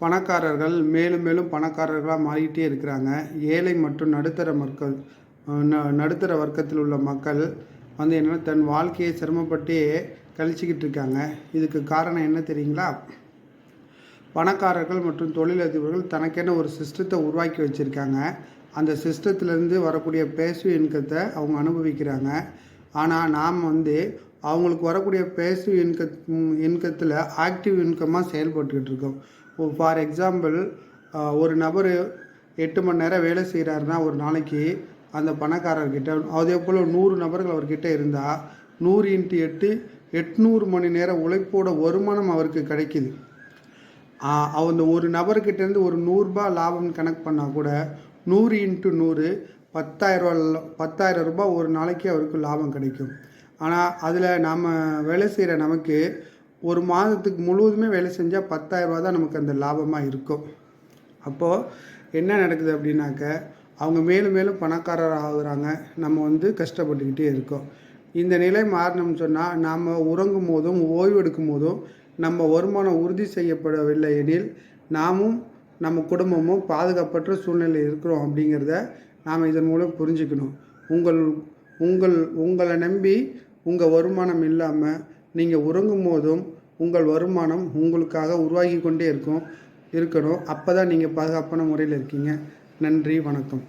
பணக்காரர்கள் மேலும் மேலும் பணக்காரர்களாக மாறிக்கிட்டே இருக்கிறாங்க. ஏழை மற்றும் நடுத்தர வர்க்கத்தில் உள்ள மக்கள் வந்து என்னென்னா தன் வாழ்க்கையை சிரமப்பட்டே கழிச்சிக்கிட்டு இருக்காங்க. இதுக்கு காரணம் என்ன தெரியுங்களா? பணக்காரர்கள் மற்றும் தொழிலதிபர்கள் தனக்கென ஒரு சிஸ்டத்தை உருவாக்கி வச்சுருக்காங்க. அந்த சிஸ்டத்துலேருந்து வரக்கூடிய பேசிவ் இன்கத்தை அவங்க அனுபவிக்கிறாங்க. ஆனால் நாம் வந்து அவங்களுக்கு வரக்கூடிய பேசிவ் இன்கத்தில் ஆக்டிவ் இன்கமாக செயல்பட்டுக்கிட்டு இருக்கோம். ஃபார் எக்ஸாம்பிள், ஒரு நபர் 8 மணி நேரம் வேலை செய்கிறாருன்னா ஒரு நாளைக்கு அந்த பணக்காரர்கிட்ட அதே போல் 100 நபர்கள் அவர்கிட்ட இருந்தால் 100 × 8 800 மணி நேரம் உழைப்போட வருமானம் அவருக்கு கிடைக்கிது. அந்த ஒரு நபர்கிட்டேருந்து ஒரு ரூ. 100 லாபம் கணக்கு பண்ணால் கூட 100 × 100 10,000 ரூபாய் ஒரு நாளைக்கு அவருக்கு லாபம் கிடைக்கும். ஆனால் அதில் நாம் வேலை செய்கிற நமக்கு ஒரு மாதத்துக்கு முழுவதுமே வேலை செஞ்சால் 10,000 ரூபா தான் நமக்கு அந்த லாபமாக இருக்கும். அப்போது என்ன நடக்குது அப்படின்னாக்க, அவங்க மேலும் மேலும் பணக்காரர் ஆகுறாங்க, நம்ம வந்து கஷ்டப்பட்டுக்கிட்டே இருக்கோம். இந்த நிலை மாறணும்னு சொன்னால் நாம் உறங்கும் போதும் ஓய்வெடுக்கும் போதும் நம்ம வருமானம் உறுதி செய்யப்படவில்லை எனில் நாமும் நம்ம குடும்பமும் பாதுகாப்பற்ற சூழ்நிலையில் இருக்கிறோம் அப்படிங்கிறத நாம் இதன் மூலம் புரிஞ்சுக்கணும். உங்களை நம்பி உங்கள் வருமானம் இல்லாமல் நீங்கள் உறங்கும் போதும் உங்கள் வருமானம் உங்களுக்காக உருவாகி கொண்டே இருக்கணும். அப்போ தான் நீங்கள் பாதுகாப்பான முறையில் இருக்கீங்க. நன்றி, வணக்கம்.